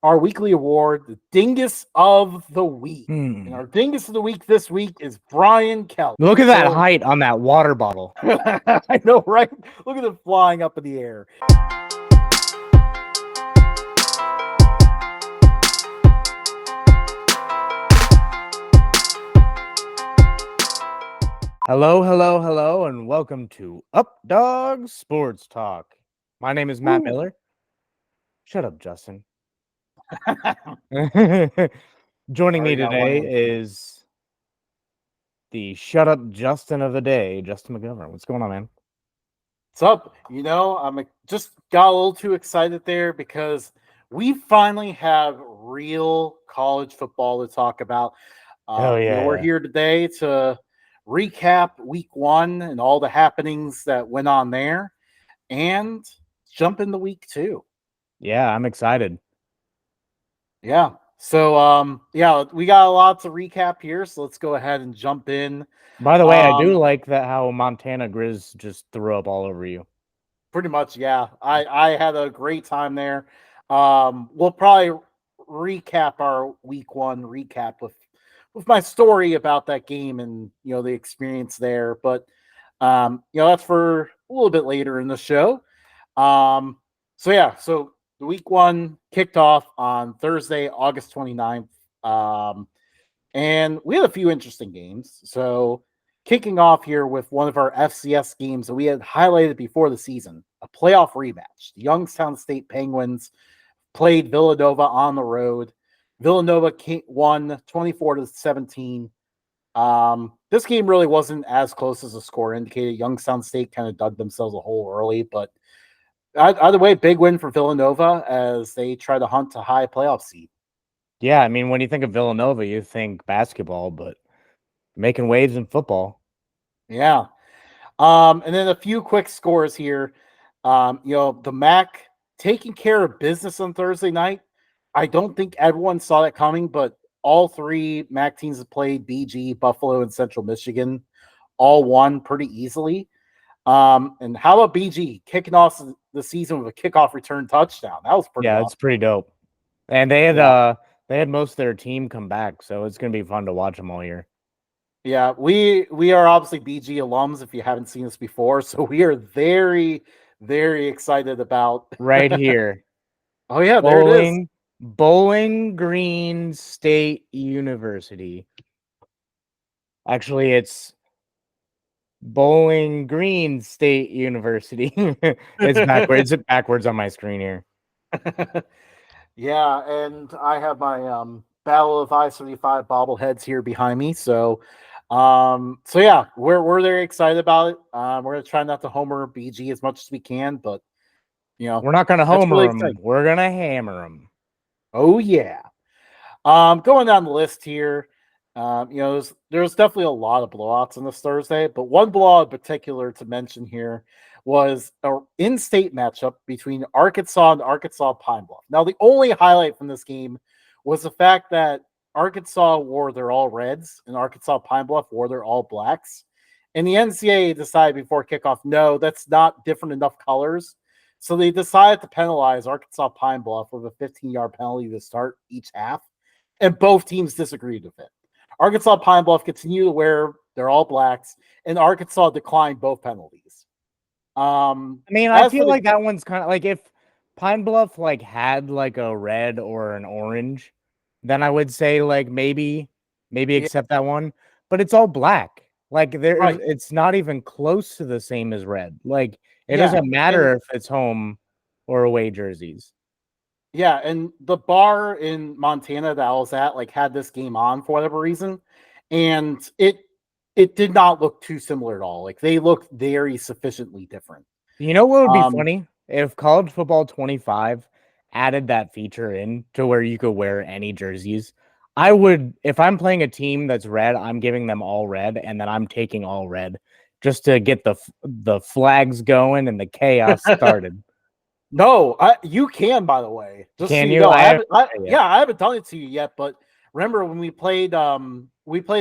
our weekly award, the Dingus of the Week. And Hmm. our Dingus of the Week this week is Brian Kelly. Look at that So height on that water bottle. I know, right? Look at it flying up in the air. Hello, hello, hello, and welcome to Updog Sports Talk. My name is Matt Woo. Miller. Shut up, Justin. Joining me Already got one today in. is the Shut Up Justin of the day, Justin McGovern. What's going on, man? What's up? I'm just got a little too excited there because we finally have real college football to talk about. Hell We're yeah. here today to recap week one and all the happenings that went on there and jump into week two. Yeah, I'm excited. Yeah. So we got a lot to recap here. So let's go ahead and jump in. By the way, I do Um, like that how Montana Grizz just threw up all over you. Pretty much, yeah. I had a great time there. We'll probably recap our week one recap with my story about that game and the experience there. But that's for a little bit later in the show. So the week one kicked off on Thursday, August 29th. And we had a few interesting games. So kicking off here with one of our FCS games that we had highlighted before the season, a playoff rematch. The Youngstown State Penguins played Villanova on the road. Villanova won 24-17. This game really wasn't as close as the score indicated. Youngstown State kind of dug themselves a hole early, but either way, big win for Villanova as they try to hunt a high playoff seed. Yeah, I mean, when you think of Villanova, you think basketball, but making waves in football. Yeah. And then a few quick scores here. The MAC taking care of business on Thursday night. I don't think everyone saw that coming, but all three MAC teams have played BG, Buffalo, and Central Michigan, all won pretty easily. And how about BG kicking off the season with a kickoff return touchdown? That was pretty Yeah, awesome. it's pretty dope. And they had most of their team come back, so it's gonna be fun to watch them all year. Yeah, we are obviously BG alums if you haven't seen us before, so we are very, very excited about Right here. Oh yeah, there it is. Bowling Green State University. Actually, it's Bowling Green State University. It's backwards. It's backwards on my screen here. Yeah, and I have my Battle of I-75 bobbleheads here behind me. So we're very excited about it. We're gonna try not to homer BG as much as we can, but We're not gonna that's really homer them. exciting. We're gonna hammer them. Oh yeah. Going down the list here, there's definitely a lot of blowouts on this Thursday, but one blowout in particular to mention here was an in-state matchup between Arkansas and Arkansas Pine Bluff. Now, the only highlight from this game was the fact that Arkansas wore their all reds and Arkansas Pine Bluff wore their all blacks. And the NCAA decided before kickoff, no, that's not different enough colors. So they decided to penalize Arkansas Pine Bluff with a 15-yard penalty to start each half, and both teams disagreed with it. Arkansas Pine Bluff continued to wear their all blacks, and Arkansas declined both penalties. I mean, I feel like that one's kind of like if Pine Bluff like had like a red or an orange, then I would say like maybe accept that one. But it's all black. Like right, it's not even close to the same as red. Like it yeah, doesn't matter if it's home or away jerseys. yeah, and the bar in Montana that I was at like had this game on for whatever reason, and it did not look too similar at all. Like they looked very sufficiently different. You know what would be Um, funny? If College Football 25 added that feature in to where you could wear any jerseys. I would, if I'm playing a team that's red, I'm giving them all red, and then I'm taking all red just to get the flags going and the chaos started. No, you can, by the way. Just so Can you you? know, I haven't I haven't done it to you yet, but remember when we played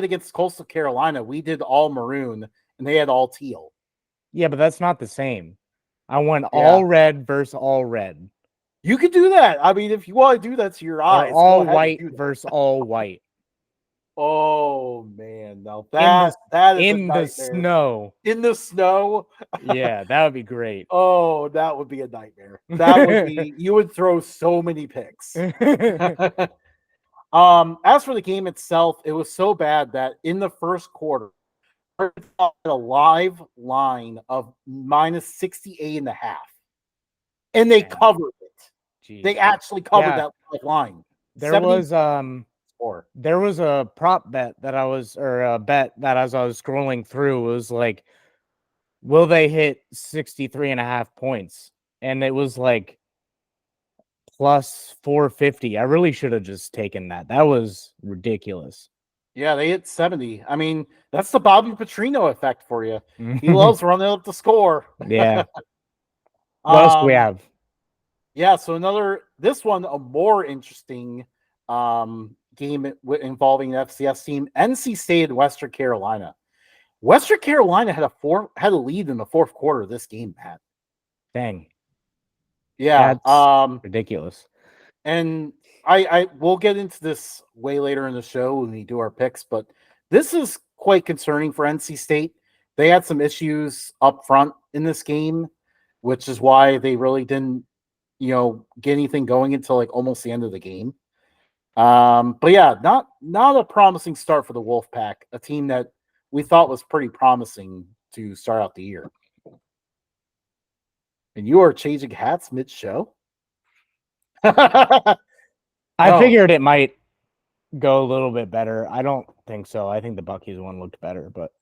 against Coastal Carolina, we did all maroon and they had all teal. Yeah, but that's not the same. I went Yeah. all red versus all red. You could do that. I mean, if you want to do that to your Or eyes, go all ahead and white do that. versus all white. Oh man, now In the that is a in the nightmare. snow. In the snow. Yeah, that would be great. Oh, that would be a nightmare. That would be you would throw so many picks. As for the game itself, it was so bad that in the first quarter, Arkansas had a live line of minus 68.5. And they Dang. covered it. They Jeez. actually covered Yeah, that live line. there 70 was score. there was a prop bet that I was or a bet that as I was scrolling through was like, will they hit 63.5 points? And it was like plus 450. I really should have just taken that. That was ridiculous. Yeah, they hit 70. I mean, that's the Bobby Petrino effect for you. He Yeah. loves running up the score. What else do we have? Yeah, so this one, a more interesting game involving an FCS team, NC State and Western Carolina. Western Carolina had a lead in the fourth quarter of this game, Pat. Dang. Yeah. That's ridiculous. And I we'll get into this way later in the show when we do our picks, but this is quite concerning for NC State. They had some issues up front in this game, which is why they really didn't, get anything going until like almost the end of the game. But yeah, not a promising start for the Wolfpack, a team that we thought was pretty promising to start out the year. And you are changing hats mid-show? I No. figured it might go a little bit better. I don't think so. I think the Bucky's one looked better, but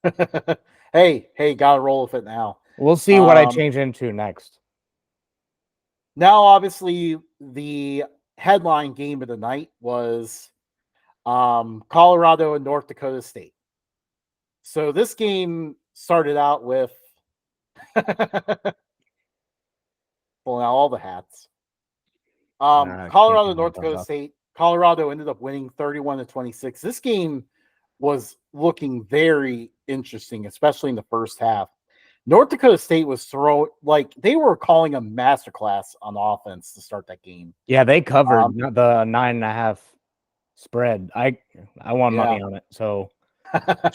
hey, gotta roll with it now. we'll see what I change into next. Now, obviously, the headline game of the night was Colorado and North Dakota State. So this game started out with pulling out all the hats. Colorado, North Dakota State. Colorado ended up winning 31-26. This game was looking very interesting, especially in the first half. North Dakota State was they were calling a masterclass on offense to start that game. Yeah, they covered the 9.5 spread. I won money on it. So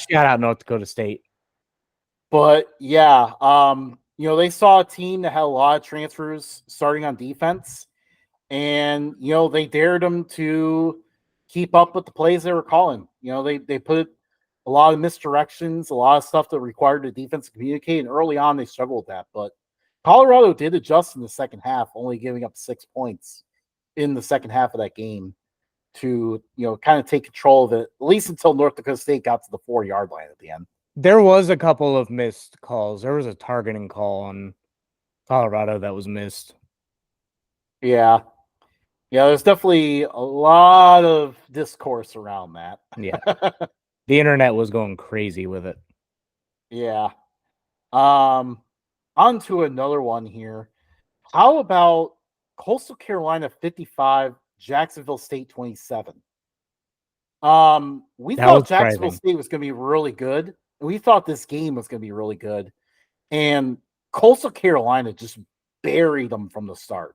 shout out North Dakota State. But yeah, they saw a team that had a lot of transfers starting on defense, and they dared them to keep up with the plays they were calling. They put a lot of misdirections, a lot of stuff that required the defense to communicate, and early on they struggled with that. But Colorado did adjust in the second half, only giving up 6 points in the second half of that game to kind of take control of it, at least until North Dakota State got to the 4-yard line at the end. There was a couple of missed calls. There was a targeting call on Colorado that was missed. Yeah. Yeah, there's definitely a lot of discourse around that. Yeah. The internet was going crazy with it. Yeah. On to another one here. How about Coastal Carolina 55, Jacksonville State 27? We thought Jacksonville State was going to be really good. We thought this game was going to be really good. And Coastal Carolina just buried them from the start.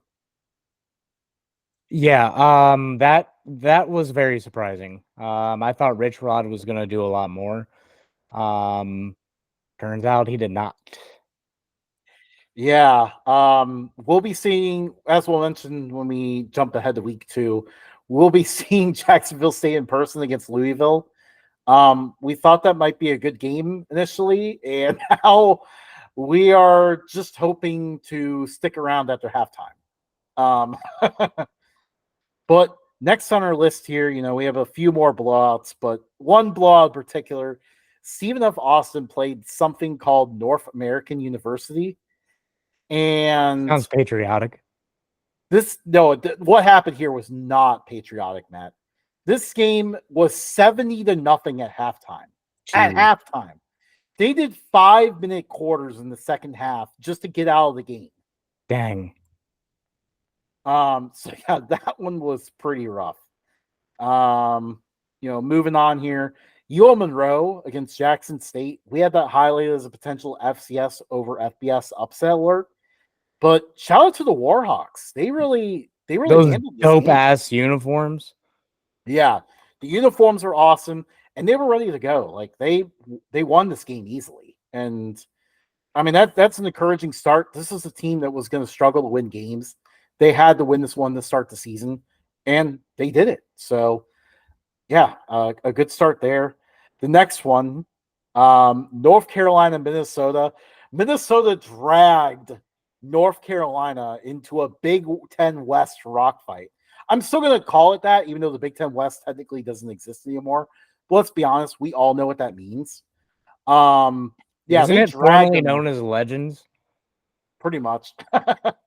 Yeah, that was very surprising. I thought Rich Rod was going to do a lot more. Turns out he did not. Yeah, we'll be seeing, as we'll mention when we jump ahead to week 2, we'll be seeing Jacksonville State in person against Louisville. We thought that might be a good game initially, and now we are just hoping to stick around after halftime. But next on our list here, we have a few more blowouts, but one blowout in particular, Stephen F. Austin played something called North American University. And sounds patriotic. What happened here was not patriotic, Matt. This game was 70-0 at halftime. Jeez. At halftime. They did 5-minute quarters in the second half just to get out of the game. Dang. So yeah, that one was pretty rough. Moving on here. UL Monroe against Jackson State. We had that highlighted as a potential FCS over FBS upset alert. But shout out to the Warhawks. They really they really Those handled this dope game. ass uniforms. Yeah, the uniforms are awesome, and they were ready to go. Like they won this game easily, and I mean that's an encouraging start. This is a team that was going to struggle to win games. They had to win this one to start the season, and they did it. So yeah, a good start there. The next one, North Carolina, Minnesota. Minnesota dragged North Carolina into a Big Ten West rock fight. I'm still going to call it that, even though the Big Ten West technically doesn't exist anymore. But let's be honest, we all know what that means. Yeah, Isn't they it dragged formerly them known as Legends? pretty much. But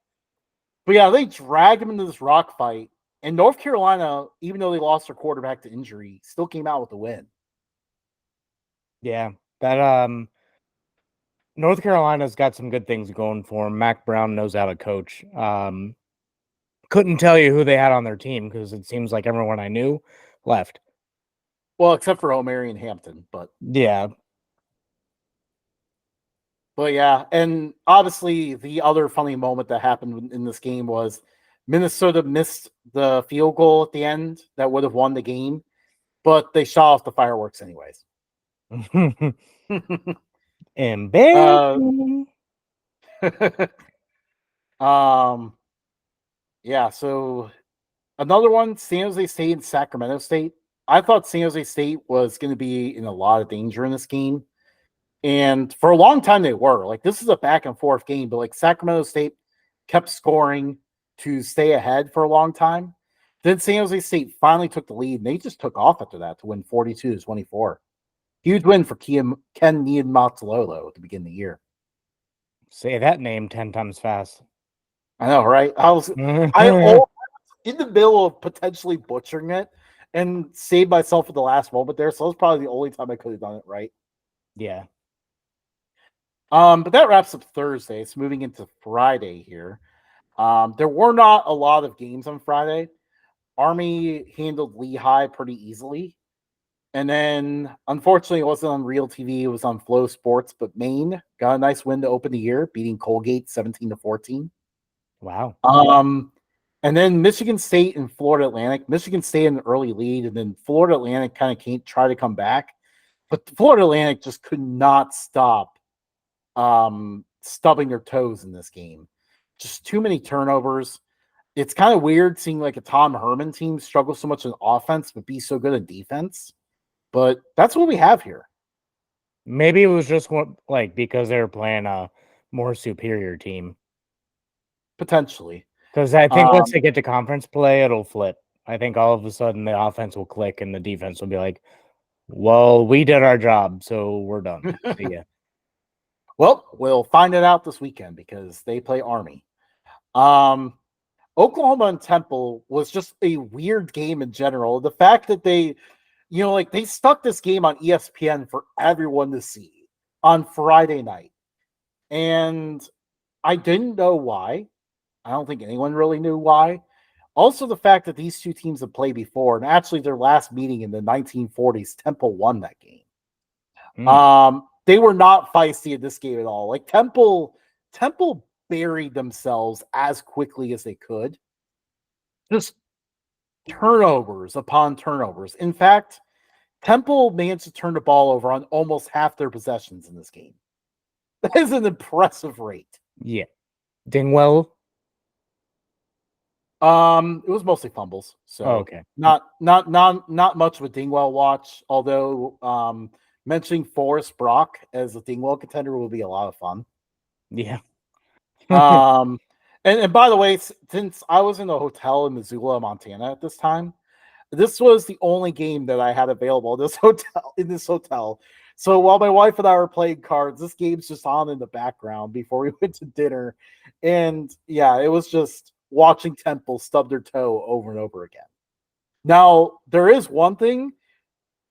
yeah, they dragged them into this rock fight. And North Carolina, even though they lost their quarterback to injury, still came out with a win. Yeah, that North Carolina's got some good things going for him. Mac Brown knows how to coach. Couldn't tell you who they had on their team because it seems like everyone I knew left. Well, except for O'Mary and Hampton, Yeah, but yeah, and obviously the other funny moment that happened in this game was Minnesota missed the field goal at the end that would have won the game, but they shot off the fireworks anyways. embarrassing. um, yeah. So another one, San Jose State and Sacramento State. I thought San Jose State was going to be in a lot of danger in this game. And for a long time, they were. Like, this is a back and forth game, but like Sacramento State kept scoring to stay ahead for a long time. Then San Jose State finally took the lead, and they just took off after that to win 42-24. Huge win for Ken Niumatalolo at the beginning of the year. Say that name 10 times fast. I know, right? I was in the middle of potentially butchering it and saved myself at the last moment there. So that was probably the only time I could have done it right. Yeah. But that wraps up Thursday. It's moving into Friday here. There were not a lot of games on Friday. Army handled Lehigh pretty easily. And then, unfortunately, it wasn't on Real TV. It was on Flow Sports. But Maine got a nice win to open the year, beating Colgate 17-14. Wow. And then Michigan State and Florida Atlantic. Michigan State in an early lead, and then Florida Atlantic kind of can't try to come back. But Florida Atlantic just could not stop stubbing their toes in this game. Just too many turnovers. It's kind of weird seeing like a Tom Herman team struggle so much in offense but be so good at defense. But that's what we have here. Maybe it was just like because they were playing a more superior team. Potentially. Because I think once they get to conference play, it'll flip. I think all of a sudden the offense will click and the defense will be like, well, we did our job, so we're done. See ya. Well, we'll find it out this weekend because they play Army. Oklahoma and Temple was just a weird game in general. The fact that they, like they stuck this game on ESPN for everyone to see on Friday night. And I didn't know why. I don't think anyone really knew why. Also, the fact that these two teams have played before, and actually their last meeting in the 1940s, Temple won that game. They were not feisty in this game at all. Like Temple buried themselves as quickly as they could. Just turnovers upon turnovers. In fact, Temple managed to turn the ball over on almost half their possessions in this game. That is an impressive rate. Yeah. Dingwell. It was mostly fumbles. So okay. Not much of a Dingwell watch, although mentioning Forrest Brock as a Dingwell contender will be a lot of fun. Yeah. And by the way, since I was in a hotel in Missoula, Montana at this time, this was the only game that I had available in this hotel. So while my wife and I were playing cards, this game's just on in the background before we went to dinner. And yeah, it was just watching Temple stub their toe over and over again. Now, there is one thing,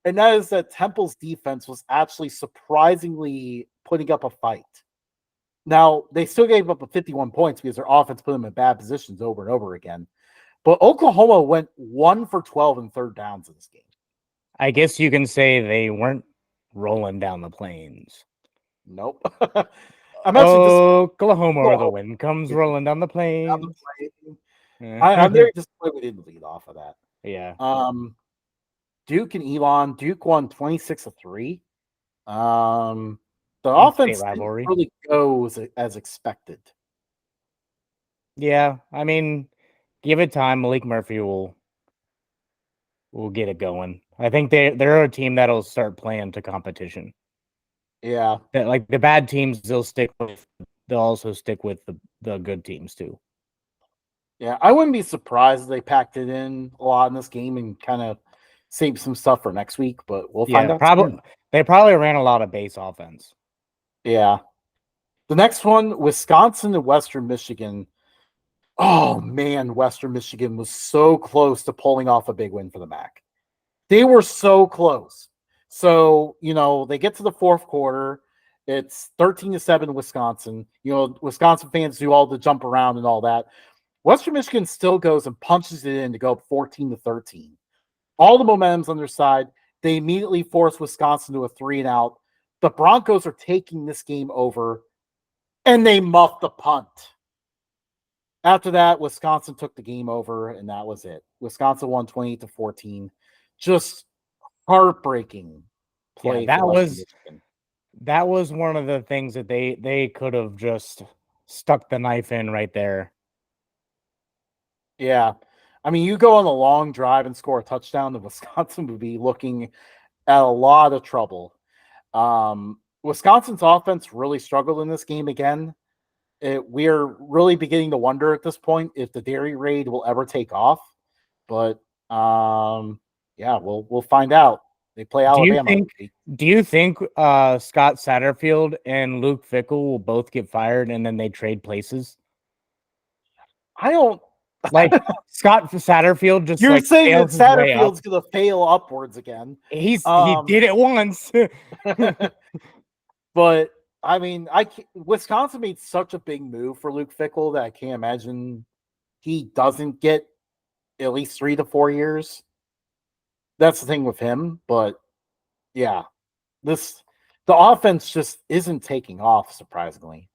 and that is that Temple's defense was actually surprisingly putting up a fight. Now, they still gave up 51 points because their offense put them in bad positions over and over again. But Oklahoma went 1 for 12 in third downs in this game. I guess you can say they weren't rolling down the plains. Nope. I mentioned Oklahoma, where the wind comes rolling down the plains. I'm very disappointed we didn't lead off of that. Yeah. Duke and Elon. Duke won 26-3. The State offense didn't rivalry. really go as expected. Yeah. I mean, give it time. Malik Murphy will get it going. I think they're a team that'll start playing to competition. Yeah. That, like, the bad teams, they'll also stick with the good teams too. Yeah, I wouldn't be surprised if they packed it in a lot in this game and kind of saved some stuff for next week, but we'll find out soon. They probably ran a lot of base offense. Yeah. The next one, Wisconsin and Western Michigan. Oh man, Western Michigan was so close to pulling off a big win for the MAC. They were so close. So, they get to the fourth quarter. It's 13-7 Wisconsin. Wisconsin fans do all the jump around and all that. Western Michigan still goes and punches it in to go up 14-13. All the momentum's on their side. They immediately force Wisconsin to a 3-and-out. The Broncos are taking this game over, and they muff the punt. After that, Wisconsin took the game over, and that was it. Wisconsin won 28-14. Just heartbreaking play for Western Michigan. That was one of the things that they could have just stuck the knife in right there. Yeah. I mean, you go on a long drive and score a touchdown, the Wisconsin would be looking at a lot of trouble. Wisconsin's offense really struggled in this game again. We're really beginning to wonder at this point if the Dairy Raid will ever take off. But yeah, we'll find out. They play Alabama. Do you think Scott Satterfield and Luke Fickell will both get fired and then they trade places? I don't like Scott Satterfield just You're like saying that Satterfield's gonna fail upwards again. He did it once. But I mean, Wisconsin made such a big move for Luke Fickell that I can't imagine he doesn't get at least 3 to 4 years. That's the thing with him. But yeah, the offense just isn't taking off, surprisingly.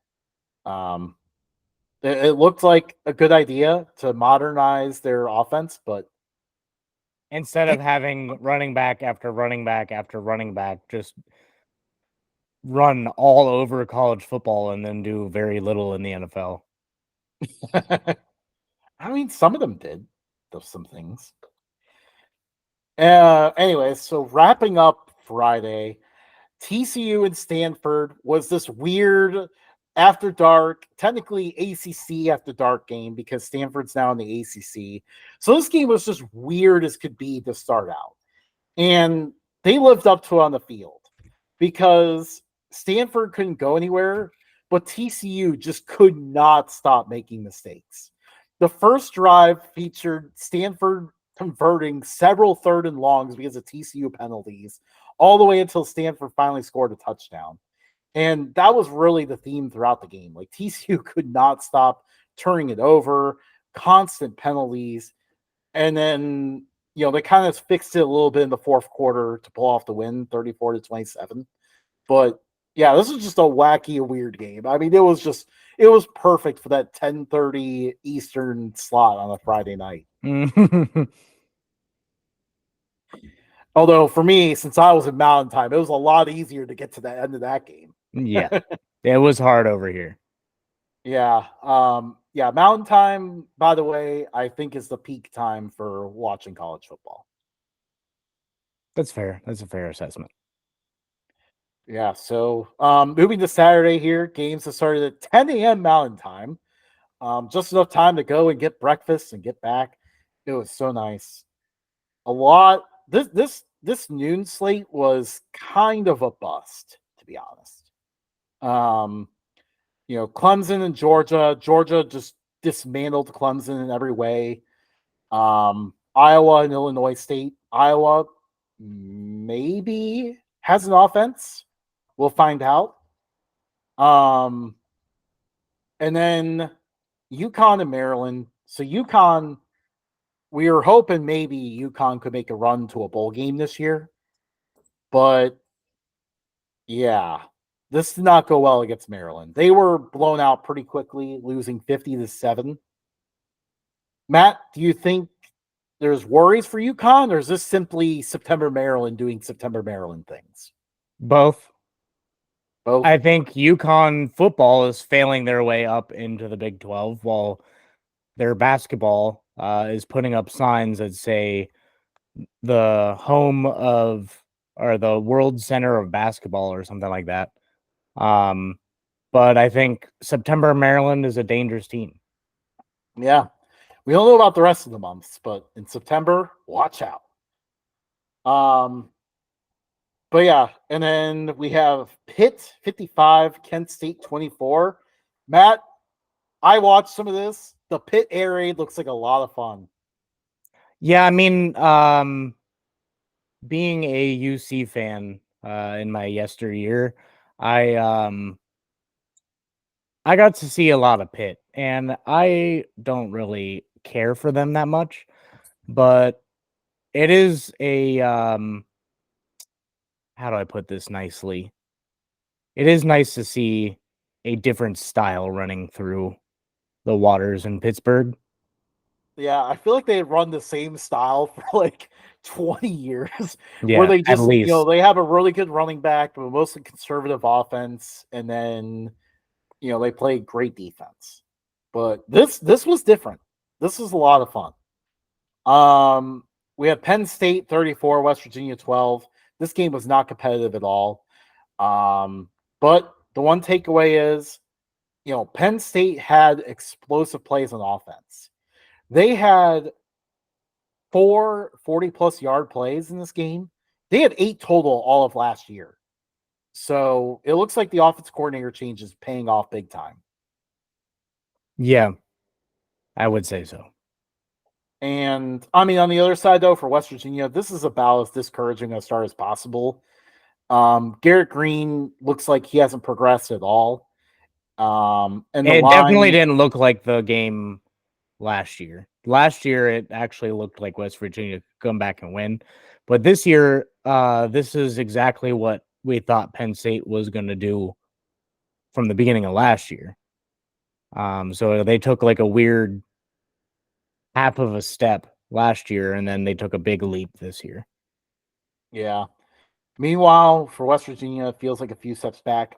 It looked like a good idea to modernize their offense, but instead of having running back after running back after running back just run all over college football and then do very little in the NFL. I mean, some of them did some things. Anyway, so wrapping up Friday, TCU and Stanford was this weird after dark, technically ACC after dark game because Stanford's now in the ACC. So this game was just weird as could be to start out. And they lived up to it on the field because Stanford couldn't go anywhere, but TCU just could not stop making mistakes. The first drive featured Stanford converting several third and longs because of TCU penalties, all the way until Stanford finally scored a touchdown. And that was really the theme throughout the game. Like TCU could not stop turning it over, constant penalties. And then, they kind of fixed it a little bit in the fourth quarter to pull off the win, 34-27. But yeah, this was just a wacky, weird game. I mean, it was perfect for that 10:30 Eastern slot on a Friday night. Although for me, since I was in Mountain Time, it was a lot easier to get to the end of that game. Yeah, it was hard over here. Yeah. Yeah. Mountain Time, by the way, I think is the peak time for watching college football. That's fair. That's a fair assessment. Yeah. So moving to Saturday here, games that started at 10 a.m. Mountain Time. Just enough time to go and get breakfast and get back. It was so nice. This noon slate was kind of a bust, to be honest. Clemson and Georgia. Georgia just dismantled Clemson in every way. Iowa and Illinois State. Iowa maybe has an offense. We'll find out. And then UConn and Maryland. So UConn, we were hoping maybe UConn could make a run to a bowl game this year. But yeah, this did not go well against Maryland. They were blown out pretty quickly, losing 50-7. Matt, do you think there's worries for UConn, or is this simply September Maryland doing September Maryland things? Both. Both. I think UConn football is failing their way up into the Big 12, while their basketball is putting up signs that say the home of or the world center of basketball or something like that. Um, but I think September Maryland is a dangerous team. Yeah. We don't know about the rest of the months, but in September, watch out. Um, but yeah, and then we have Pitt 55, Kent State 24. Matt, I watched some of this. The Pitt air raid looks like a lot of fun. Yeah, I mean, being a UC fan in my yesteryear, I um I got to see a lot of Pitt, and I don't really care for them that much, but it is a how do I put this nicely? It is nice to see a different style running through the waters in Pittsburgh. Yeah, I feel like they run the same style for like 20 years where Yeah, they at just, least. they have a really good running back, but mostly conservative offense. And then, they play great defense. But this was different. This was a lot of fun. We have Penn State 34, West Virginia 12. This game was not competitive at all. But the one takeaway is, Penn State had explosive plays on offense. They had 40-plus yard plays in this game. They had 8 total all of last year. So it looks like the offense coordinator change is paying off big time. Yeah, I would say so. And I mean, on the other side, though, for West Virginia, this is about as discouraging a start as possible. Garrett Green looks like he hasn't progressed at all. And the It definitely line, didn't look like the game last year. Last year, it actually looked like West Virginia could come back and win. But this year, this is exactly what we thought Penn State was going to do from the beginning of last year. So they took like a weird half of a step last year, and then they took a big leap this year. yeah. Meanwhile, for West Virginia, it feels like a few steps back.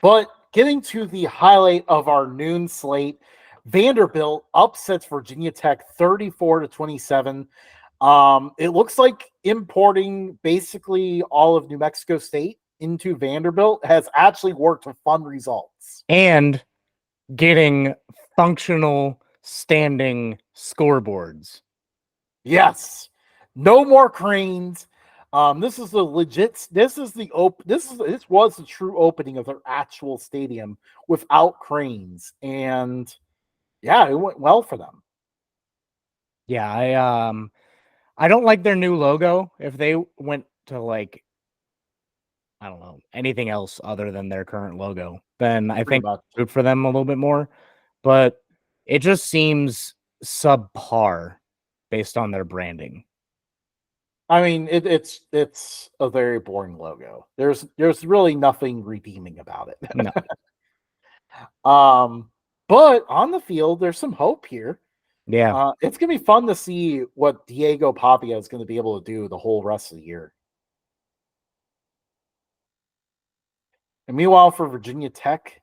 But getting to the highlight of our noon slate, Vanderbilt upsets Virginia Tech 34-27. It looks like importing basically all of New Mexico State into Vanderbilt has actually worked with fun results. And getting functional standing scoreboards. Yes. No more cranes. This is the legit. This is the this was the true opening of their actual stadium without cranes, and yeah, it went well for them. Yeah, I don't like their new logo. If they went to like I don't know anything else other than their current logo, then I Pretty think much. good for them a little bit more. But it just seems subpar based on their branding. I mean, it's a very boring logo. There's really nothing redeeming about it. No, um, but on the field, there's some hope here. yeah, It's gonna be fun to see what Diego Pavia is going to be able to do the whole rest of the year. And meanwhile, for Virginia Tech,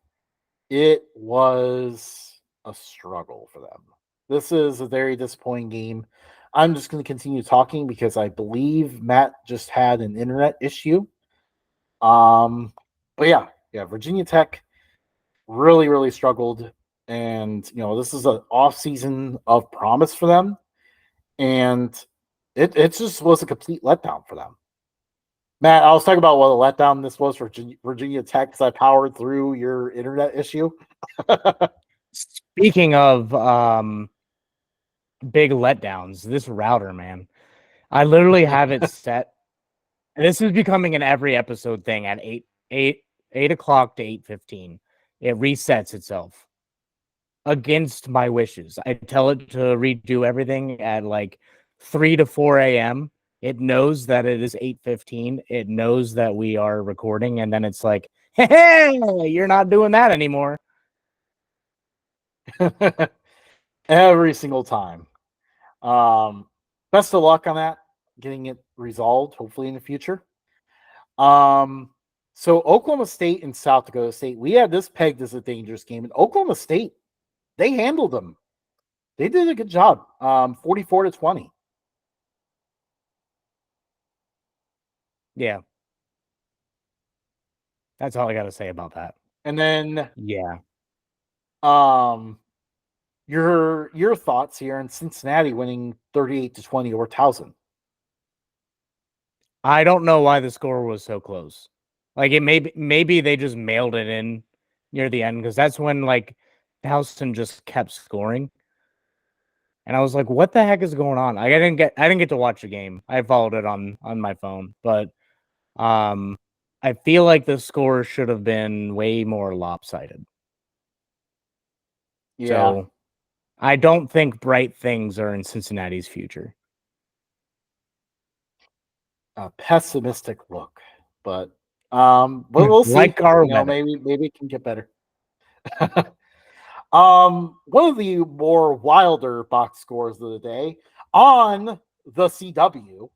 it was a struggle for them. This is a very disappointing game. I'm just going to continue talking because I believe Matt just had an internet issue. But yeah, Virginia Tech really, really struggled, and this is an off season of promise for them, and it just was a complete letdown for them. Matt, I was talking about what a letdown this was for Virginia Tech because I powered through your internet issue. Speaking of big letdowns, this router, man, I literally have it set. This is becoming an every episode thing at 8 o'clock to 8:15. It resets itself against my wishes. I tell it to redo everything at like 3 to 4 a.m. It knows that it is 8:15. It knows that we are recording, and then it's like, hey, you're not doing that anymore. Every single time. Best of luck on that, getting it resolved, hopefully in the future. So Oklahoma State and South Dakota State, we had this pegged as a dangerous game, and Oklahoma State, they handled them. They did a good job. 44-20. Yeah. That's all I got to say about that. And then Yeah. your thoughts here in Cincinnati winning 38-20 over Towson. I don't know why the score was so close. Like it maybe they just mailed it in near the end because that's when like Houston just kept scoring. And I was like, what the heck is going on? Like, I didn't get to watch the game. I followed it on my phone, but I feel like the score should have been way more lopsided. Yeah. So I don't think bright things are in Cincinnati's future. A pessimistic look, but we'll see. Like our maybe it can get better. One of the more wilder box scores of the day on the CW,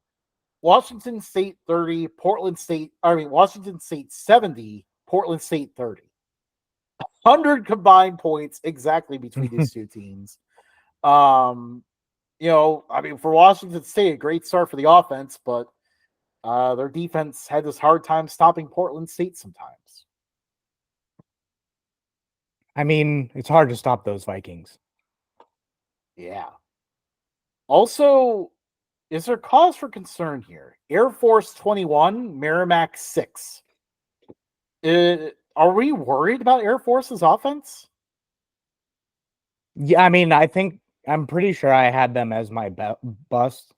Washington State 30, Washington State 70, Portland State 30. 100 combined points exactly between these two teams. For Washington State, a great start for the offense, but their defense had this hard time stopping Portland State sometimes. I mean, it's hard to stop those Vikings. Yeah. Also, is there cause for concern here? Air Force 21, Merrimack 6. Are we worried about Air Force's offense? Yeah, I mean, I'm pretty sure I had them as my bust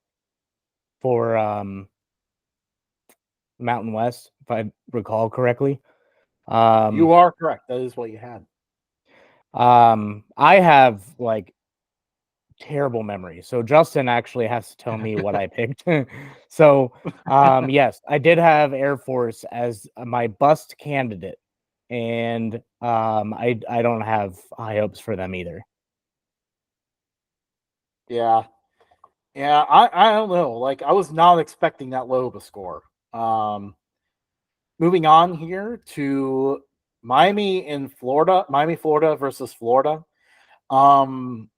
for Mountain West, if I recall correctly. You are correct. That is what you had. I have like terrible memory, so Justin actually has to tell me what I picked. So, yes, I did have Air Force as my bust candidate, and I don't have high hopes for them either. Yeah. I don't know. Like, I was not expecting that low of a score. Moving on here to Miami, Florida versus Florida. Going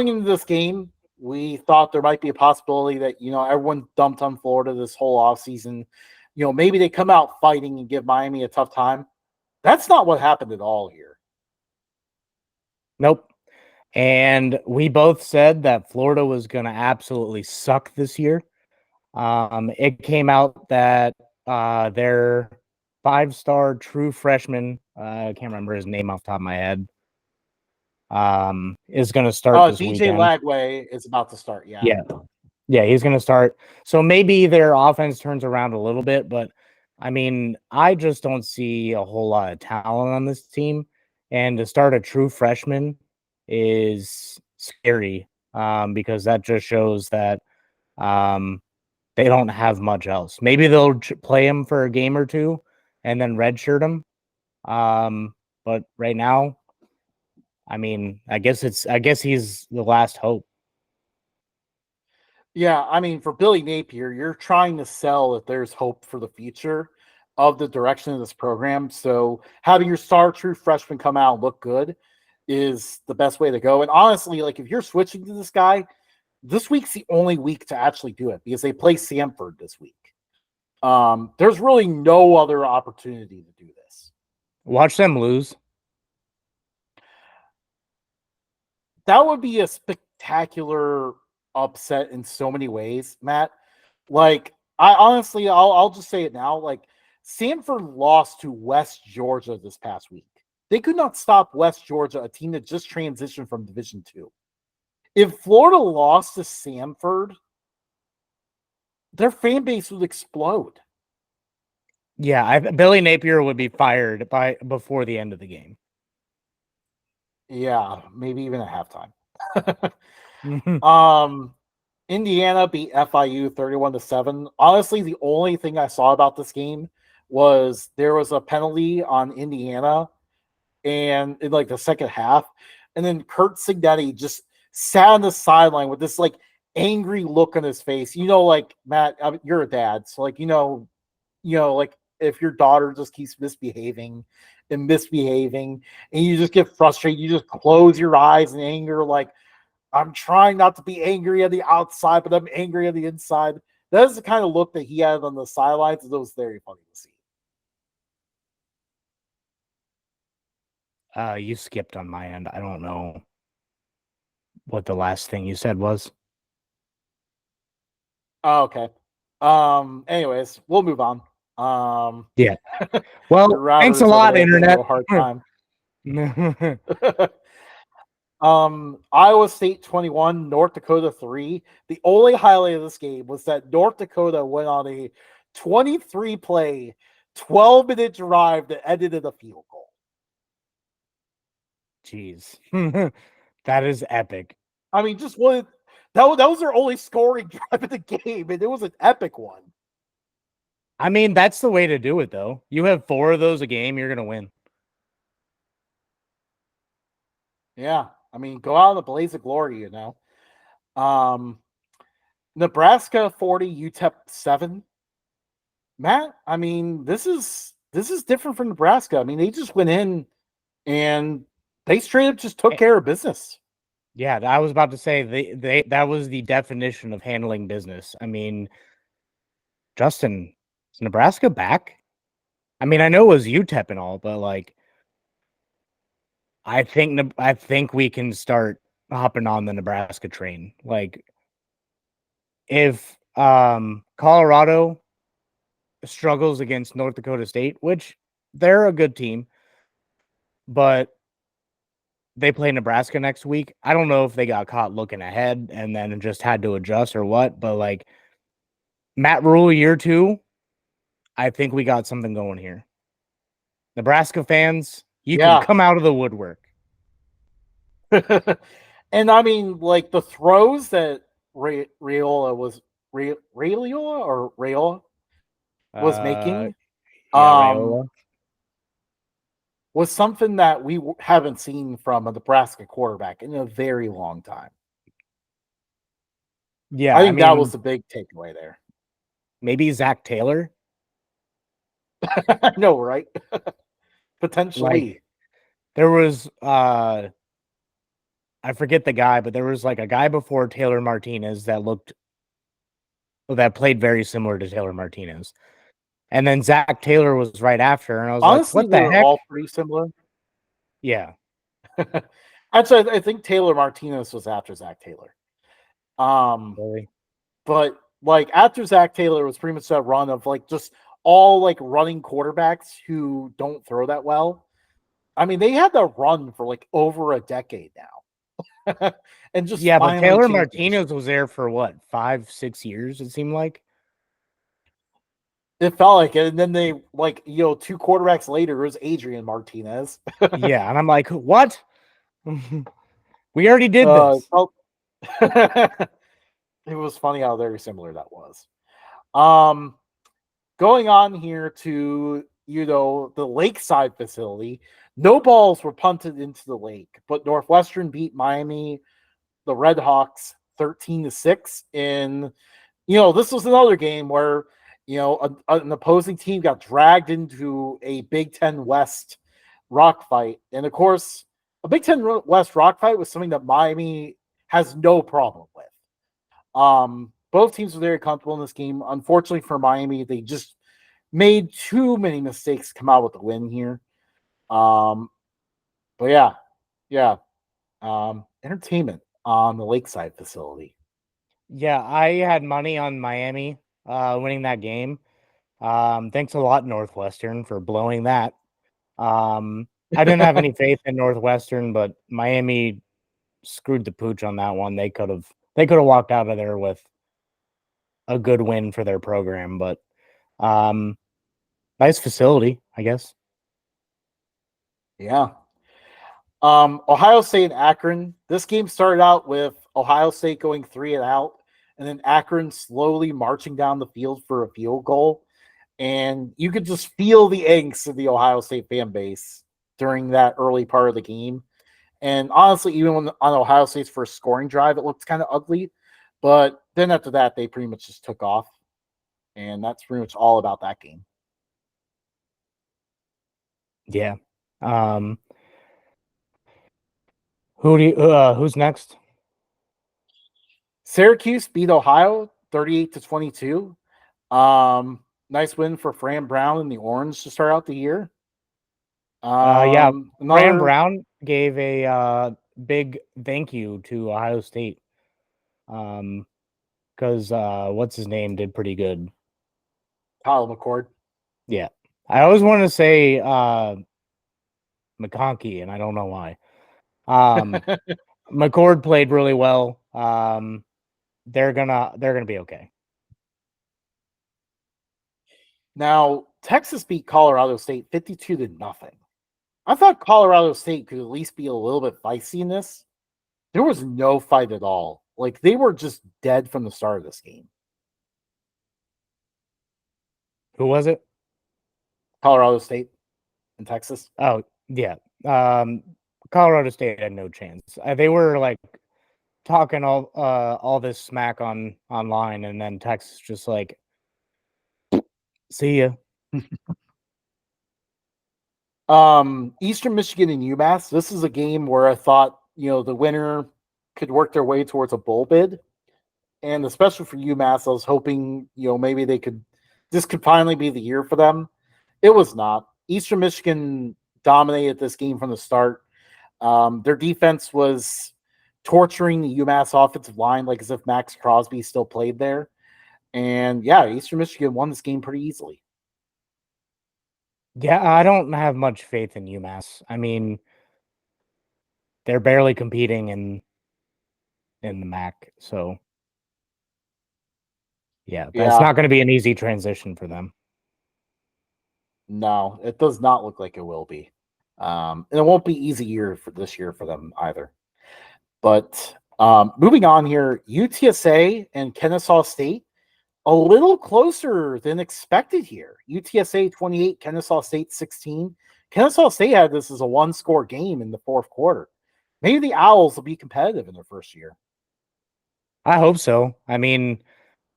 into this game, we thought there might be a possibility that, everyone dumped on Florida this whole offseason. Maybe they come out fighting and give Miami a tough time. That's not what happened at all here. Nope. And we both said that Florida was going to absolutely suck this year. It came out that their 5-star true freshman, I can't remember his name off the top of my head, is going to start this DJ weekend. Lagway is about to start. Yeah, he's going to start. So maybe their offense turns around a little bit, but I mean, I just don't see a whole lot of talent on this team. And to start a true freshman is scary because that just shows that they don't have much else. Maybe they'll play him for a game or two and then redshirt him. But right now, I mean, I guess he's the last hope. Yeah, I mean, for Billy Napier, you're trying to sell that there's hope for the future of the direction of this program. So having your star true freshman come out and look good is the best way to go. And honestly, like, if you're switching to this guy, this week's the only week to actually do it because they play Samford this week. There's really no other opportunity to do this. Watch them lose. That would be a spectacular upset in so many ways, Matt. Like, I'll just say it now. Like, Samford lost to West Georgia this past week. They could not stop West Georgia, a team that just transitioned from Division II. If Florida lost to Samford, their fan base would explode. Yeah, Billy Napier would be fired before the end of the game. Yeah, maybe even at halftime. Indiana beat FIU 31-7. Honestly, the only thing I saw about this game was there was a penalty on Indiana and in like the second half, and then Kurt Signetti just sat on the sideline with this like angry look on his face. Like Matt, you're a dad, so like like if your daughter just keeps misbehaving and misbehaving, and you just get frustrated, you just close your eyes in anger, like I'm trying not to be angry on the outside, but I'm angry on the inside. That is the kind of look that he had on the sidelines, and it was very funny to see. You skipped on my end. I don't know what the last thing you said was. Oh, okay. Anyways, we'll move on. Yeah. Well, your thanks a routers over lot, there giving you internet. a hard time. Iowa State 21, North Dakota 3. The only highlight of this game was that North Dakota went on a 23 play, 12-minute drive that ended in a field goal. Jeez. That is epic. I mean, just one. That was their only scoring drive of the game, and it was an epic one. I mean, that's the way to do it, though. You have 4 of those a game, you're going to win. Yeah. I mean, go out in a blaze of glory, Nebraska 40, UTEP 7. Matt, I mean, this is different from Nebraska. I mean, they just went in and they straight up just took care of business. Yeah, I was about to say they that was the definition of handling business. I mean, Justin, is Nebraska back? I mean, I know it was UTEP and all, but like I think we can start hopping on the Nebraska train. Like if Colorado struggles against North Dakota State, which they're a good team, but they play Nebraska next week. I don't know if they got caught looking ahead and then just had to adjust or what, but like Matt Rule year 2, I think we got something going here. Nebraska fans, you can come out of the woodwork. And I mean, like the throws that Raiola was making, Raiola. was something that we haven't seen from a Nebraska quarterback in a very long time. Yeah, I think that was the big takeaway there. Maybe Zach Taylor. I know, right? Potentially. Like, there was I forget the guy, but there was like a guy before Taylor Martinez that played very similar to Taylor Martinez. And then Zach Taylor was right after, and I was honestly, like, what the heck? All pretty similar. Yeah. Actually, I think Taylor Martinez was after Zach Taylor. Really? But like after Zach Taylor was pretty much that run of like just all like running quarterbacks who don't throw that well. I mean, they had that run for like over a decade now. And just but Taylor Martinez was there for what, 5-6 years, it seemed like. It felt like it. And then they 2 quarterbacks later, it was Adrian Martinez. Yeah, and I'm like, what? We already did this. It was funny how very similar that was. Going on here to the Lakeside facility, no balls were punted into the lake, but Northwestern beat Miami, the Red Hawks, 13-6. In this was another game where an opposing team got dragged into a Big Ten West rock fight, and of course, a Big Ten West rock fight was something that Miami has no problem with. Both teams were very comfortable in this game. Unfortunately for Miami, they just made too many mistakes to come out with the win here. But yeah. Entertainment on the Lakeside facility. Yeah, I had money on Miami winning that game. Thanks a lot, Northwestern, for blowing that. I didn't have any faith in Northwestern, but Miami screwed the pooch on that one. They could have walked out of there with a good win for their program, but nice facility, I guess. Yeah. Ohio State and Akron. This game started out with Ohio State going 3 and out, and then Akron slowly marching down the field for a field goal. And you could just feel the angst of the Ohio State fan base during that early part of the game. And honestly, even on Ohio State's first scoring drive, it looked kind of ugly. But then after that, they pretty much just took off, and that's pretty much all about that game. Yeah. Um, who's next? Syracuse beat Ohio 38-22. Nice win for Fran Brown and the Orange to start out the year. Yeah, Fran Another Brown gave a big thank you to Ohio State. Because what's his name did pretty good. Kyle McCord. Yeah, I always want to say McConkey, and I don't know why. McCord played really well. They're gonna be okay. Now, Texas beat Colorado State 52-0. I thought Colorado State could at least be a little bit feisty in this. There was no fight at all. Like, they were just dead from the start of this game. Who was it? Colorado State and Texas. Oh yeah. Colorado State had no chance. They were like talking all this smack online, and then Texas just like, see ya. Eastern Michigan and UMass. This is a game where I thought, the winner could work their way towards a bowl bid. And especially for UMass, I was hoping, maybe this could finally be the year for them. It was not. Eastern Michigan dominated this game from the start. Their defense was torturing the UMass offensive line, like as if Max Crosby still played there. And yeah, Eastern Michigan won this game pretty easily. Yeah, I don't have much faith in UMass. I mean, they're barely competing in the MAC, so yeah, that's Yeah, not going to be an easy transition for them. no, it does not look like it will be. And it won't be easy for this year for them either. But moving on here, UTSA and Kennesaw State, a little closer than expected here. UTSA 28, Kennesaw State 16. Kennesaw State had this as a one-score game in the fourth quarter. Maybe the Owls will be competitive in their first year. I hope so. I mean,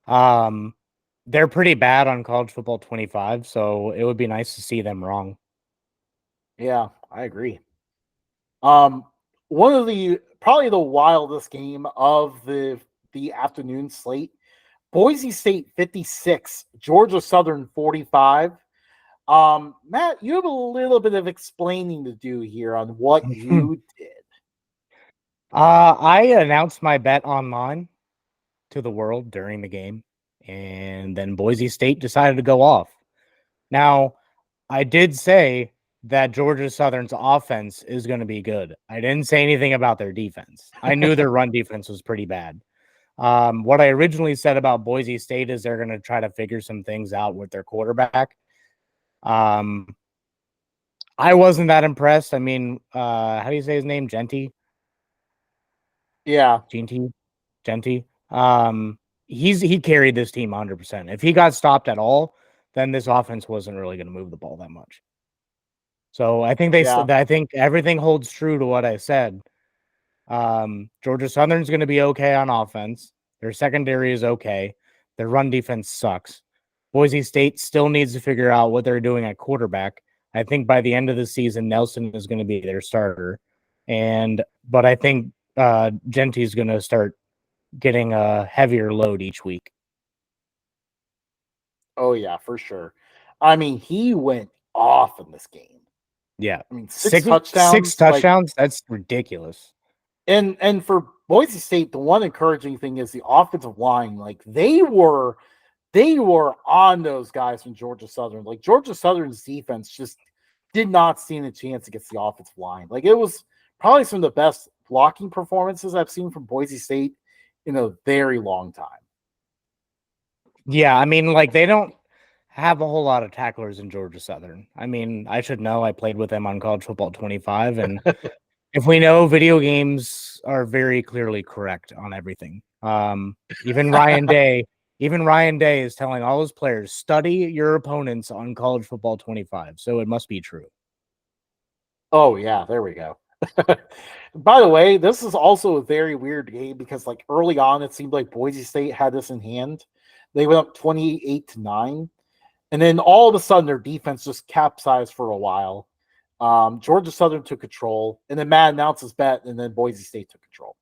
they're pretty bad on college football 25, so it would be nice to see them wrong. Yeah, I agree. One of probably the wildest game of the afternoon slate. Boise State 56, Georgia Southern 45. Matt, you have a little bit of explaining to do here on what you did. I announced my bet online to the world during the game, and then Boise State decided to go off. Now, I did say that Georgia Southern's offense is going to be good. I didn't say anything about their defense. I knew their run defense was pretty bad. What I originally said about Boise State is they're going to try to figure some things out with their quarterback. I wasn't that impressed. I mean, how do you say his name? Genty? Yeah. Genty. He carried this team 100%. If he got stopped at all, then this offense wasn't really going to move the ball that much. So I think I think everything holds true to what I said. Georgia Southern's going to be okay on offense. Their secondary is okay. Their run defense sucks. Boise State still needs to figure out what they're doing at quarterback. I think by the end of the season, Nelson is going to be their starter. But I think Genty's going to start getting a heavier load each week. Oh, yeah, for sure. I mean, he went off in this game. Yeah. I mean, six touchdowns. Six touchdowns? That's ridiculous. And for Boise State, the one encouraging thing is the offensive line. Like, they were on those guys from Georgia Southern. Like, Georgia Southern's defense just did not stand a chance against the offensive line. Like, it was probably some of the best blocking performances I've seen from Boise State in a very long time. Yeah, I mean, like, they don't have a whole lot of tacklers in Georgia Southern. I mean, I should know. I played with them on College Football 25, and if we know, video games are very clearly correct on everything. Even Ryan Day is telling all his players, study your opponents on College Football 25. So it must be true. Oh, yeah, there we go. By the way, this is also a very weird game because like early on, it seemed like Boise State had this in hand. They went up 28-9, and then all of a sudden their defense just capsized for a while. Georgia Southern took control, and then Matt announced his bet, and then Boise State took control.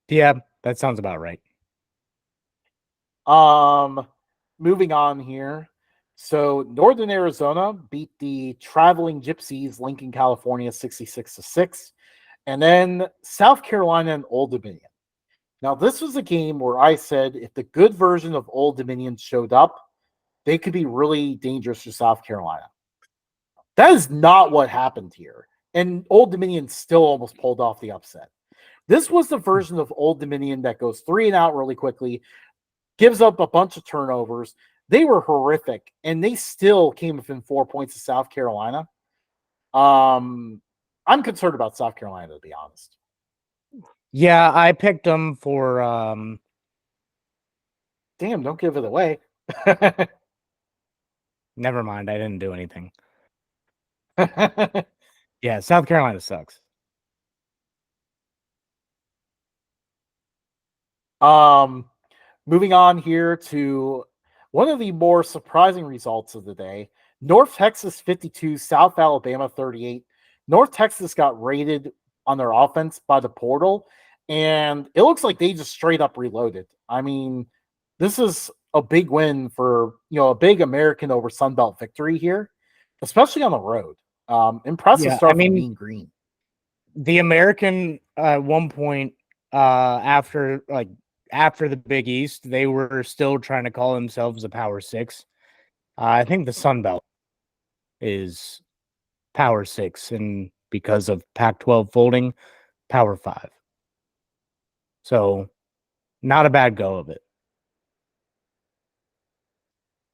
Yeah, that sounds about right. Moving on here. So Northern Arizona beat the Traveling Gypsies, Lincoln, California, 66-6. And then South Carolina and Old Dominion. Now, this was a game where I said if the good version of Old Dominion showed up, they could be really dangerous for South Carolina. That is not what happened here. And Old Dominion still almost pulled off the upset. This was the version of Old Dominion that goes 3 and out really quickly, gives up a bunch of turnovers. They were horrific, and they still came within 4 points of South Carolina. I'm concerned about South Carolina, to be honest. Yeah, I picked them for Damn, don't give it away. never mind, I didn't do anything. Yeah, South Carolina sucks. Moving on here to one of the more surprising results of the day. North Texas 52, South Alabama 38. North Texas got raided on their offense by the portal, and it looks like they just straight up reloaded. I mean, this is a big win for, a big American over Sunbelt victory here, especially on the road. Impressive start from Mean Green. The American at one point after the Big East, they were still trying to call themselves a Power 6. I think the Sun Belt is Power 6, and because of Pac-12 folding, Power 5. So, not a bad go of it.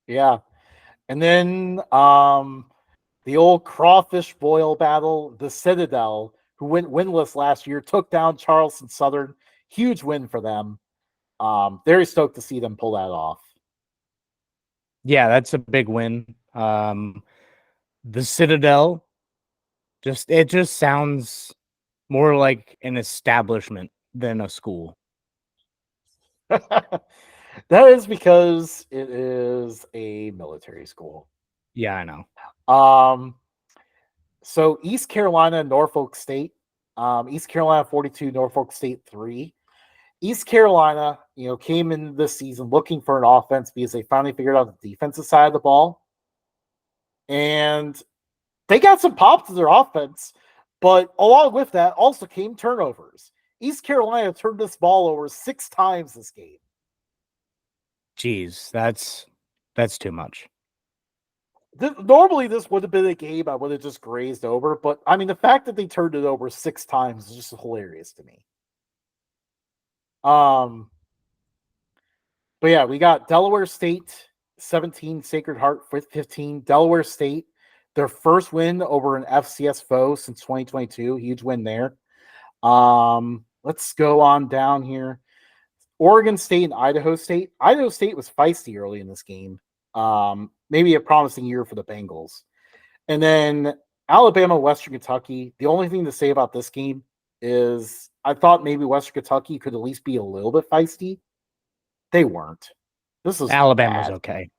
Yeah. And then the old crawfish boil battle, the Citadel, who went winless last year, took down Charleston Southern. Huge win for them. Very stoked to see them pull that off. Yeah, that's a big win. The Citadel, it just sounds more like an establishment than a school. That is because it is a military school. Yeah, I know. So East Carolina, Norfolk State. East Carolina 42, Norfolk State 3. East Carolina, came in this season looking for an offense because they finally figured out the defensive side of the ball. And they got some pop to their offense, but along with that also came turnovers. East Carolina turned this ball over 6 times this game. Jeez, that's too much. Normally, this would have been a game I would have just grazed over, but I mean, the fact that they turned it over 6 times is just hilarious to me. But yeah, we got Delaware State 17, Sacred Heart 15. Delaware State, their first win over an FCS foe since 2022. Huge win there. Let's go on down here. Oregon State and Idaho State. Idaho State was feisty early in this game. Maybe a promising year for the Bengals. And then Alabama, Western Kentucky. The only thing to say about this game is I thought maybe Western Kentucky could at least be a little bit feisty. They weren't. This is Alabama's bad. okay.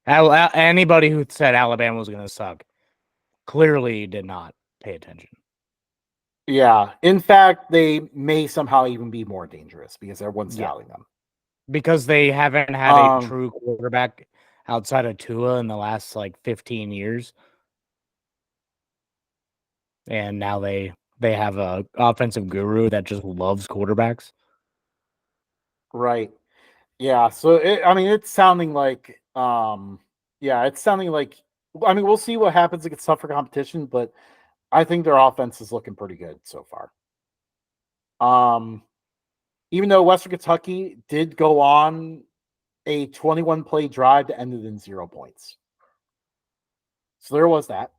Anybody who said Alabama was going to suck clearly did not pay attention. Yeah. In fact, they may somehow even be more dangerous because everyone's doubting them. Because they haven't had a true quarterback outside of Tua in the last 15 years. And now they have a offensive guru that just loves quarterbacks. Right. Yeah. So it's sounding like we'll see what happens against tougher competition, but I think their offense is looking pretty good so far. Even though Western Kentucky did go on a 21 play drive to end it in 0 points. So there was that.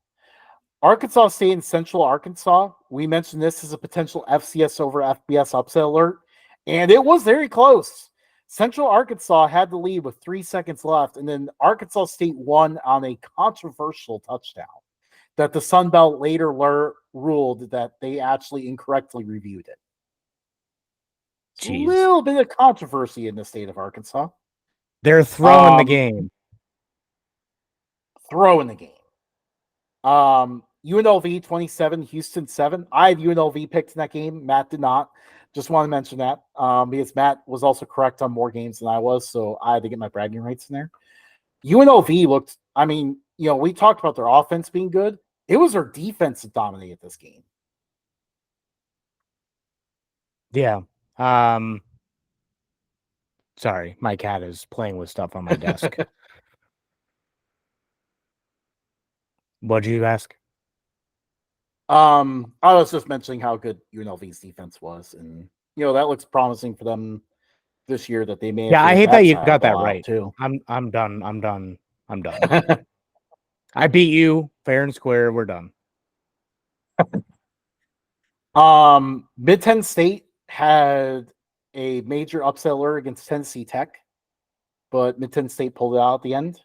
Arkansas State and Central Arkansas. We mentioned this as a potential FCS over FBS upset alert, and it was very close. Central Arkansas had the lead with 3 seconds left, and then Arkansas State won on a controversial touchdown. that the Sun Belt later ruled that they actually incorrectly reviewed it. It's a little bit of controversy in the state of Arkansas. They're throwing the game. Throwing the game. UNLV 27, Houston 7. I had UNLV picked in that game. Matt did not. Just want to mention that because Matt was also correct on more games than I was, so I had to get my bragging rights in there. UNLV looked, I mean, we talked about their offense being good. It was their defense that dominated this game. Yeah. Sorry, my cat is playing with stuff on my desk. What'd you ask? I was just mentioning how good UNLV's defense was, and that looks promising for them this year. That they may. Yeah, I hate that you got that right too. I'm done. I beat you fair and square. We're done. Mid-10 State had a major upset alert against Tennessee Tech, but Mid-10 State pulled it out at the end.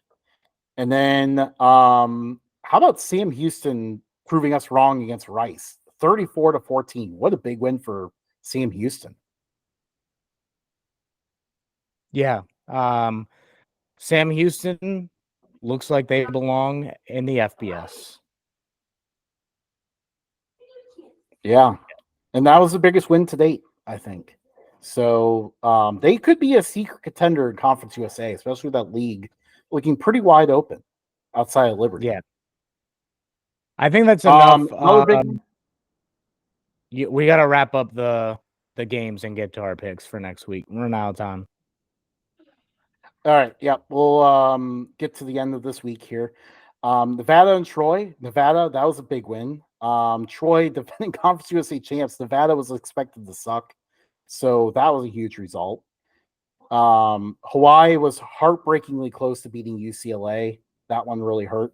And then, how about Sam Houston proving us wrong against Rice, 34-14? What a big win for Sam Houston. Yeah. Sam Houston looks like they belong in the FBS. Yeah. And that was the biggest win to date, I think. So they could be a secret contender in Conference USA, especially with that league looking pretty wide open outside of Liberty. Yeah. I think that's enough. We got to wrap up the games and get to our picks for next week. We're now out of time. All right. Yeah. We'll get to the end of this week here. Nevada and Troy. Nevada, that was a big win. Troy, defending Conference USA champs. Nevada was expected to suck. So that was a huge result. Hawaii was heartbreakingly close to beating UCLA. That one really hurt.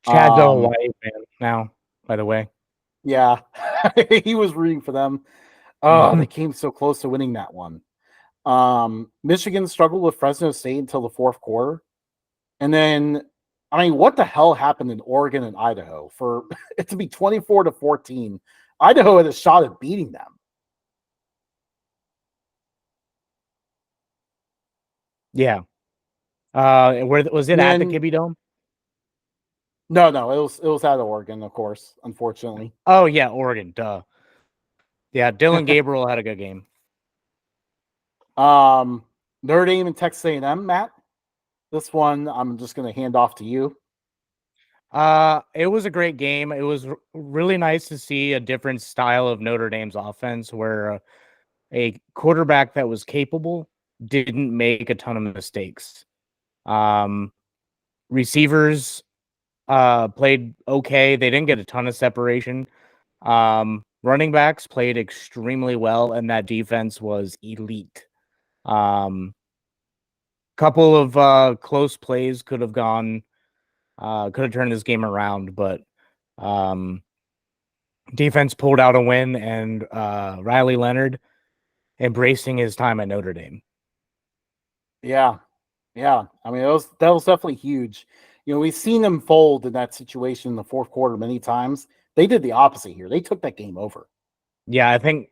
Chad's a Hawaii fan now, by the way. Yeah. He was rooting for them. Oh, they came so close to winning that one. Michigan struggled with Fresno State until the fourth quarter. And then, I mean, what the hell happened in Oregon and Idaho for it to be 24-14? Idaho had a shot at beating them. Yeah. Where was it at the Kibbe Dome? No, it was out of Oregon, of course, unfortunately. Oh yeah, Oregon, duh. Yeah, Dylan Gabriel had a good game. Notre Dame and Texas A&M, Matt. This one I'm just going to hand off to you. It was a great game. It was really nice to see a different style of Notre Dame's offense where a quarterback that was capable didn't make a ton of mistakes. Receivers played okay. They didn't get a ton of separation. Running backs played extremely well, and that defense was elite. Couple of close plays could have turned this game around, but defense pulled out a win, and Riley Leonard embracing his time at Notre Dame. Yeah. I mean, that was definitely huge. We've seen them fold in that situation in the fourth quarter many times. They did the opposite here. They took that game over. Yeah, I think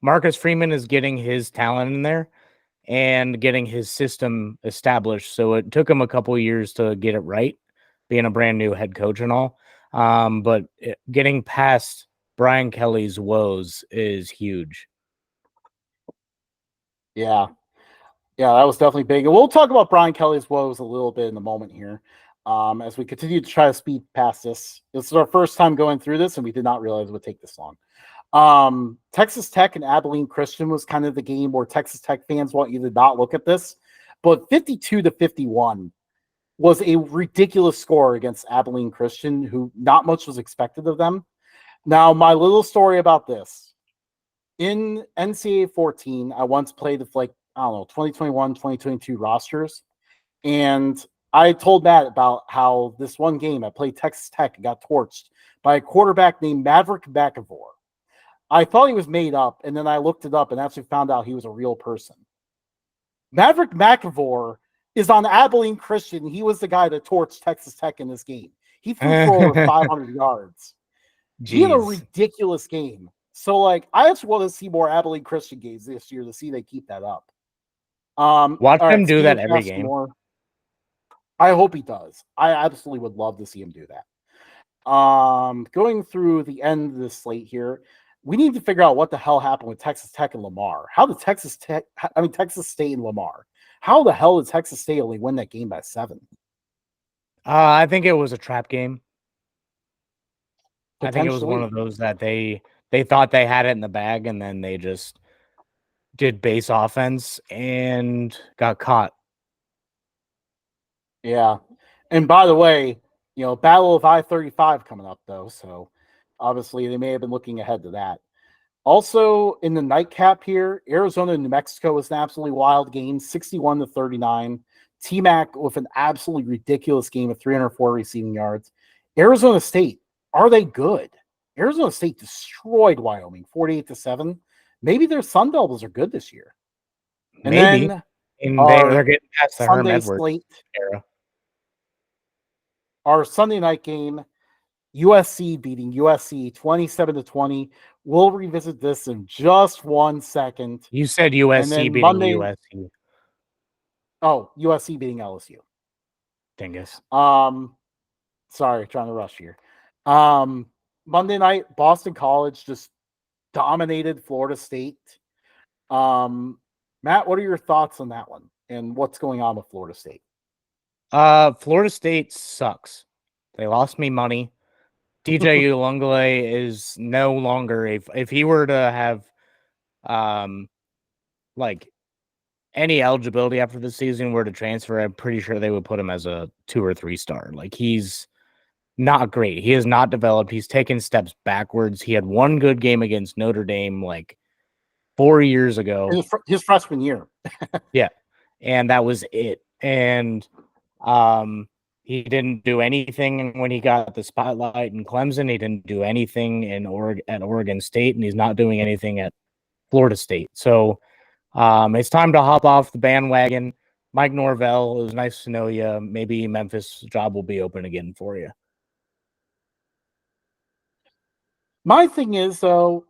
Marcus Freeman is getting his talent in there and getting his system established. So it took him a couple of years to get it right, being a brand new head coach and all. But getting past Brian Kelly's woes is huge. Yeah, that was definitely big. And we'll talk about Brian Kelly's woes a little bit in a moment here. As we continue to try to speed past this. This is our first time going through this, and we did not realize it would take this long. Texas Tech and Abilene Christian was kind of the game where Texas Tech fans want you to not look at this, but 52-51 was a ridiculous score against Abilene Christian, who not much was expected of them. Now, my little story about this. In NCAA 14, I once played with 2021, 2022 rosters, and I told Matt about how this one game I played Texas Tech and got torched by a quarterback named Maverick McAvoy. I thought he was made up, and then I looked it up and actually found out he was a real person. Maverick McAvoy is on Abilene Christian. He was the guy that torched Texas Tech in this game. He threw for over 500 yards. He had a Jeez. ridiculous game. So, like, I just want to see more Abilene Christian games this year to see they keep that up. Watch All him right, do speaking that of every Justin game. Moore, I hope he does. I absolutely would love to see him do that. Going through the end of this slate here, we need to figure out what the hell happened with Texas Tech and Lamar. How did Texas State and Lamar? How the hell did Texas State only win that game by 7? I think it was a trap game. I think it was one Potentially. of those that they thought they had it in the bag, and then they just did base offense and got caught. Yeah. And by the way, Battle of I-35 coming up, though. So obviously they may have been looking ahead to that. Also, in the nightcap here, Arizona and New Mexico was an absolutely wild game, 61-39. T-Mac with an absolutely ridiculous game of 304 receiving yards. Arizona State, are they good? Arizona State destroyed Wyoming, 48-7. Maybe their Sun Devils are good this year. And Maybe. then And they're getting past the Herm Sunday Edwards slate, era. our Sunday night game, USC beating USC 27-20. We'll revisit this in just 1 second. You said And USC then beating Monday, USC. oh, USC beating LSU. Dingus. Sorry, trying to rush here. Monday night, Boston College just dominated Florida State. Matt, what are your thoughts on that one? And what's going on with Florida State? Florida State sucks. They lost me money. DJ Ulungale is no longer if he were to have like any eligibility after the season were to transfer, I'm pretty sure they would put him as a 2 or 3 star. Like, he's not great. He has not developed. He's taken steps backwards. He had one good game against Notre Dame like 4 years ago. His freshman year. Yeah. And that was it. And he didn't do anything when he got the spotlight in Clemson. He didn't do anything at Oregon State, and he's not doing anything at Florida State. So it's time to hop off the bandwagon. Mike Norvell, it was nice to know you. Maybe Memphis job will be open again for you. My thing is, though,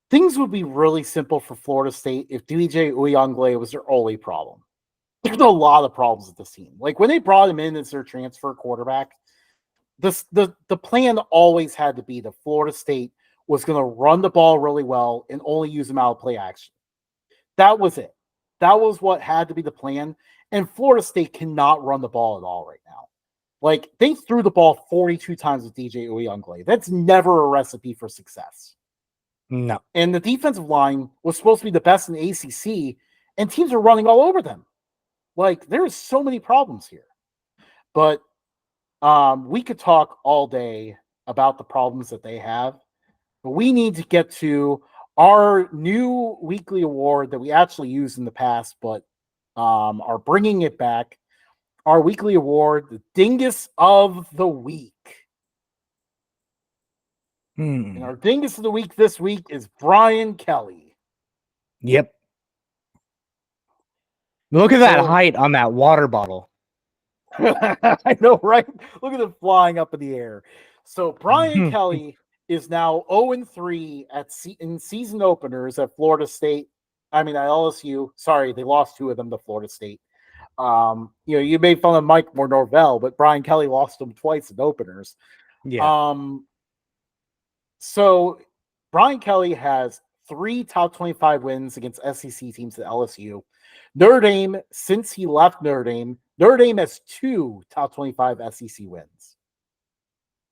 things would be really simple for Florida State if DJ Uyunglele was their only problem. There's a lot of problems with this team. Like, when they brought him in as their transfer quarterback, the plan always had to be that Florida State was going to run the ball really well and only use him out of play action. That was it. That was what had to be the plan. And Florida State cannot run the ball at all right now. Like, they threw the ball 42 times with DJ Uyunglele. That's never a recipe for success. No. And the defensive line was supposed to be the best in the ACC, and teams are running all over them. Like, there's so many problems here. But we could talk all day about the problems that they have. But we need to get to our new weekly award that we actually used in the past, but are bringing it back. Our weekly award, the Dingus of the Week. And our Dingus of the Week this week is Brian Kelly. Yep. Look at that height on that water bottle. I know, right? Look at it flying up in the air. So Brian Kelly is now 0-3 in season openers at Florida State. I mean, at LSU. Sorry, they lost 2 of them to Florida State. You made fun of Mike Norvell, but Brian Kelly lost them twice in openers. Yeah. So Brian Kelly has 3 top 25 wins against SEC teams at LSU. Notre Dame, since he left Notre Dame has 2 top 25 SEC wins.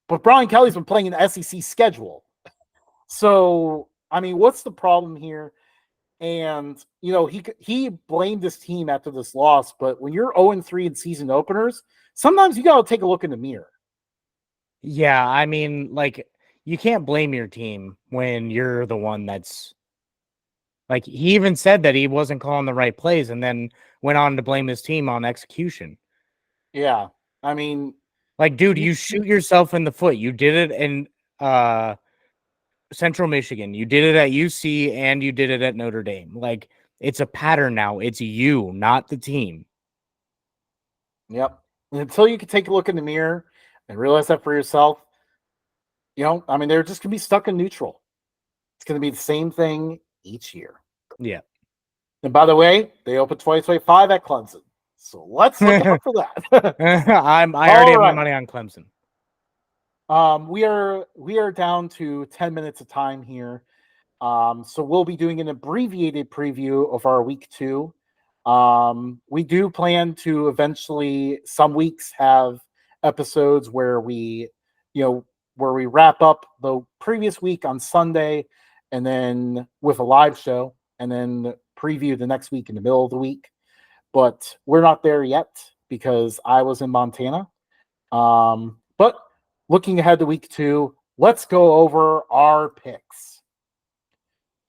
But Brian Kelly's been playing an SEC schedule. So, I mean, what's the problem here? And, he blamed his team after this loss, but when you're 0-3 in season openers, sometimes you got to take a look in the mirror. Yeah, I mean, like, you can't blame your team when you're the one that's like, he even said that he wasn't calling the right plays and then went on to blame his team on execution. Yeah. I mean, like, dude, you shoot yourself in the foot. You did it in Central Michigan. You did it at UC and you did it at Notre Dame. Like, it's a pattern now. It's you, not the team. Yep. And until you can take a look in the mirror, and realize that for yourself. I mean, they're just going to be stuck in neutral. It's going to be the same thing each year. Yeah. And by the way, they open 2025 at Clemson. So let's look out for that. I already have my money on Clemson. We are down to 10 minutes of time here. So we'll be doing an abbreviated preview of our week 2. We do plan to eventually some weeks have episodes where we wrap up the previous week on Sunday and then with a live show and then preview the next week in the middle of the week. But we're not there yet because I was in Montana. But looking ahead to week 2, let's go over our picks.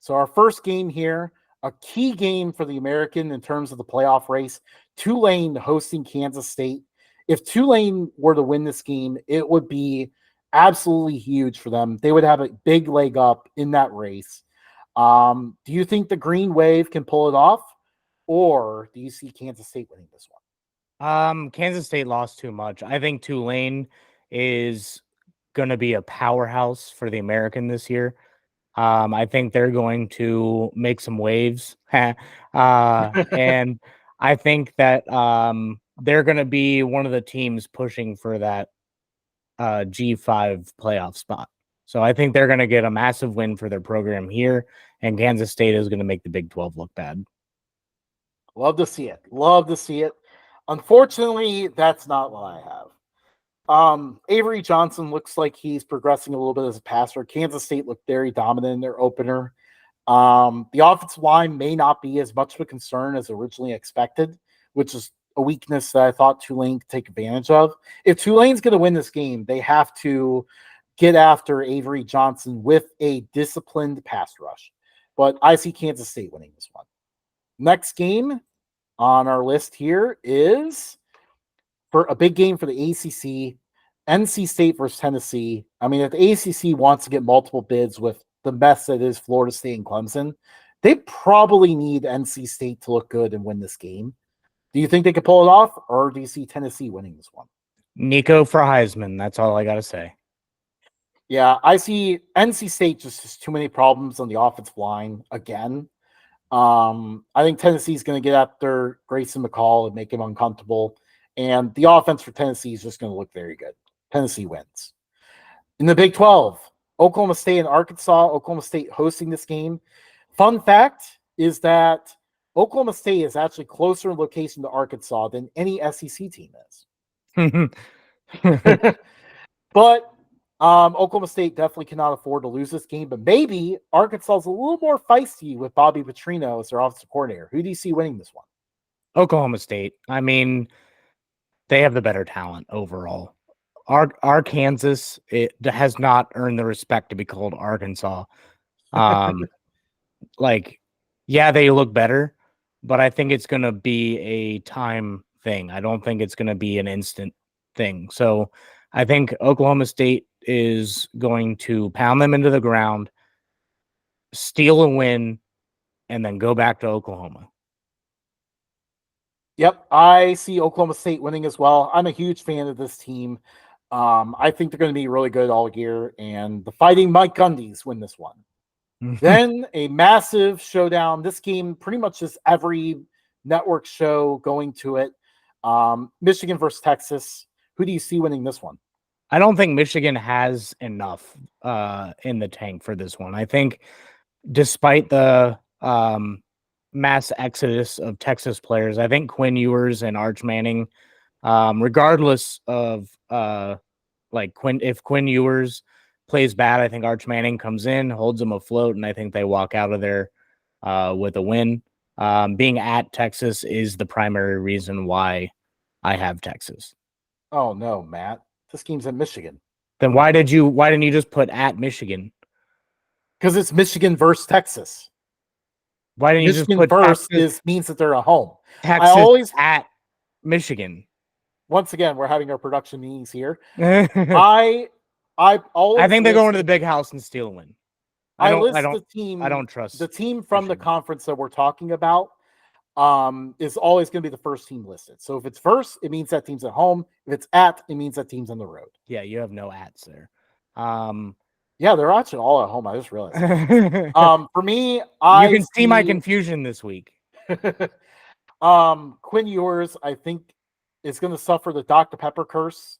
So our first game here, a key game for the American in terms of the playoff race, Tulane hosting Kansas State. If Tulane were to win this game, it would be absolutely huge for them. They would have a big leg up in that race. Do you think the Green Wave can pull it off, or do you see Kansas State winning this one? Kansas State lost too much. I think Tulane is going to be a powerhouse for the American this year. I think they're going to make some waves. And I think that they're going to be one of the teams pushing for that G5 playoff spot. So I think they're going to get a massive win for their program here, and Kansas State is going to make the Big 12 look bad. Love to see it. Love to see it. Unfortunately, that's not what I have. Avery Johnson looks like he's progressing a little bit as a passer. Kansas State looked very dominant in their opener. The offensive line may not be as much of a concern as originally expected, which is a weakness that I thought Tulane could take advantage of. If Tulane's going to win this game, they have to get after Avery Johnson with a disciplined pass rush. But I see Kansas State winning this one. Next game on our list here is for a big game for the ACC, NC State versus Tennessee. I mean, if the ACC wants to get multiple bids with the mess that is Florida State and Clemson, they probably need NC State to look good and win this game. Do you think they could pull it off, or do you see Tennessee winning this one? Nico for Heisman. That's all I got to say. Yeah, I see NC State just has too many problems on the offensive line again. I think Tennessee's going to get after Grayson McCall and make him uncomfortable. And the offense for Tennessee is just going to look very good. Tennessee wins. In the Big 12, Oklahoma State and Arkansas, Oklahoma State hosting this game. Fun fact is that Oklahoma State is actually closer in location to Arkansas than any SEC team is. But Oklahoma State definitely cannot afford to lose this game, but maybe Arkansas is a little more feisty with Bobby Petrino as their offensive coordinator. Who do you see winning this one? Oklahoma State. I mean, they have the better talent overall. Arkansas, it has not earned the respect to be called Arkansas. Yeah, they look better, but I think it's going to be a time thing. I don't think it's going to be an instant thing. So I think Oklahoma State is going to pound them into the ground, steal a win, and then go back to Oklahoma. Yep, I see Oklahoma State winning as well. I'm a huge fan of this team. I think they're going to be really good all year, and the Fighting Mike Gundys win this one. Then a massive showdown. This game pretty much is every network show going to it. Michigan versus Texas. Who do you see winning this one? I don't think Michigan has enough in the tank for this one. I think despite the mass exodus of Texas players, I think Quinn Ewers and Arch Manning, regardless of if Quinn Ewers plays bad, I think Arch Manning comes in, holds them afloat, and I think they walk out of there with a win. Being at Texas is the primary reason why I have Texas. Oh no, Matt. This game's in Michigan. Then why didn't you just put at Michigan? Because it's Michigan versus Texas. Why didn't Michigan you just put versus means that they're at home. Texas I always at Michigan. Once again, we're having our production meetings here. I I think they're going to the big house and steal a win. I don't trust the team from the conference that we're talking about. is always going to be the first team listed. So if it's first, it means that team's at home. If it's at, it means that team's on the road. Yeah, you have no ats there. Yeah, they're actually all at home. I just realized. For me, You I can see my confusion this week. Quinn Ewers, I think, is going to suffer the Dr. Pepper curse.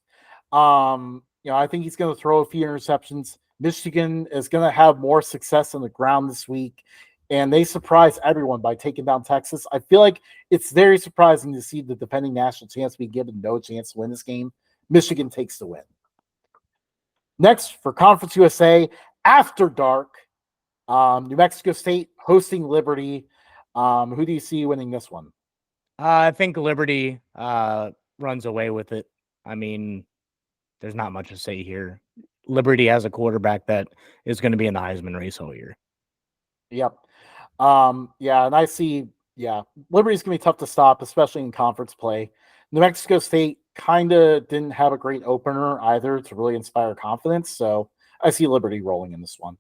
I think he's going to throw a few interceptions. Michigan is going to have more success on the ground this week, and they surprise everyone by taking down Texas. I feel like it's very surprising to see the defending national champs be given no chance to win this game. Michigan takes the win. Next, for Conference USA, after dark, New Mexico State hosting Liberty. Who do you see winning this one? I think Liberty runs away with it. I mean, there's not much to say here. Liberty has a quarterback that is going to be in the Heisman race all year. Yep. And I see, Liberty's going to be tough to stop, especially in conference play. New Mexico State kind of didn't have a great opener either to really inspire confidence. So I see Liberty rolling in this one.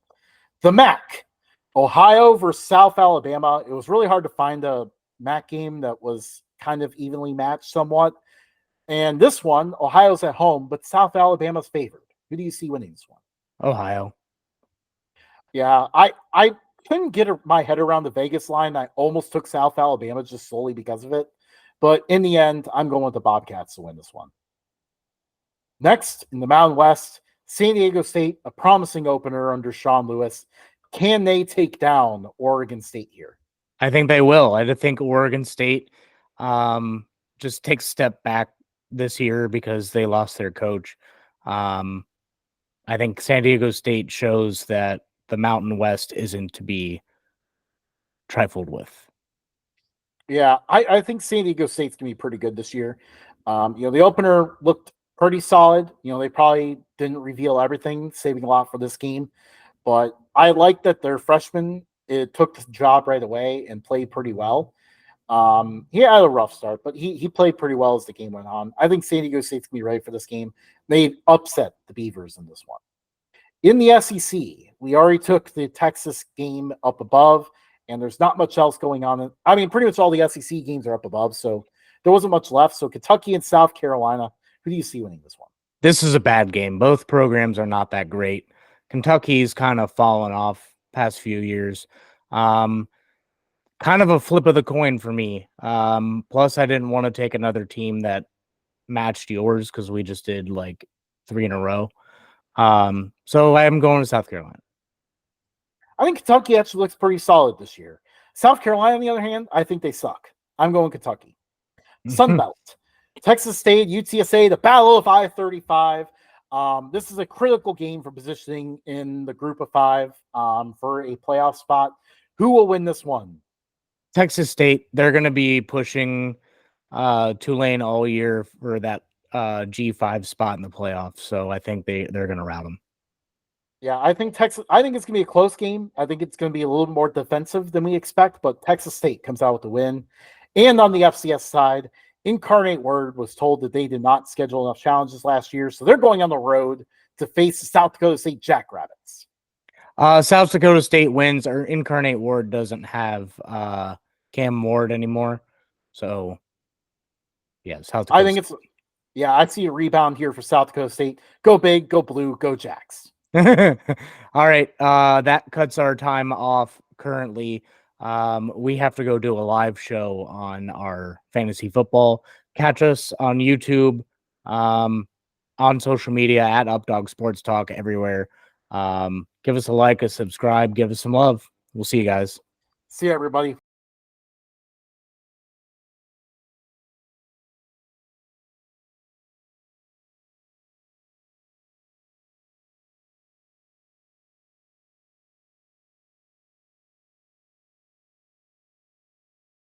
The MAC, Ohio versus South Alabama. It was really hard to find a MAC game that was kind of evenly matched somewhat. And this one, Ohio's at home, but South Alabama's favored. Who do you see winning this one? Ohio. Yeah, I couldn't get my head around the Vegas line. I almost took South Alabama just solely because of it. But in the end, I'm going with the Bobcats to win this one. Next, in the Mountain West, San Diego State, a promising opener under Sean Lewis. Can they take down Oregon State here? I think they will. I think Oregon State just takes a step back this year because they lost their coach. I think San Diego State shows that the Mountain West isn't to be trifled with. Yeah, I think San Diego State's going to be pretty good this year. The opener looked pretty solid. They probably didn't reveal everything, saving a lot for this game. But I like that their freshman took the job right away and played pretty well. He had a rough start, but he played pretty well as the game went on. I think San Diego State's going to be ready for this game. They upset the Beavers in this one. In the SEC, we already took the Texas game up above, and there's not much else going on. I mean, pretty much all the SEC games are up above, so there wasn't much left. So Kentucky and South Carolina, who do you see winning this one? This is a bad game. Both programs are not that great. Kentucky's kind of fallen off past few years. Kind of a flip of the coin for me. Plus, I didn't want to take another team that matched yours because we just did like 3 in a row. So I'm going to South Carolina. I think Kentucky actually looks pretty solid this year. South Carolina, on the other hand, I think they suck. I'm going Kentucky. Sunbelt, Texas State, UTSA, the Battle of I-35. This is a critical game for positioning in the group of 5 for a playoff spot. Who will win this one? Texas State. They're going to be pushing Tulane all year for that G5 spot in the playoffs. So I think they're going to rout them. Yeah, I think it's going to be a close game. I think it's going to be a little more defensive than we expect, but Texas State comes out with the win. And on the FCS side, Incarnate Word was told that they did not schedule enough challenges last year, so they're going on the road to face the South Dakota State Jackrabbits. South Dakota State wins, or Incarnate Word doesn't have Cam Ward anymore. So, yeah, South Dakota State. I see a rebound here for South Dakota State. Go big, go blue, go Jacks. All right. That cuts our time off currently. We have to go do a live show on our fantasy football. Catch us on YouTube, on social media at Updog Sports Talk everywhere. Give us a like, a subscribe, give us some love. We'll see you guys. See you, everybody.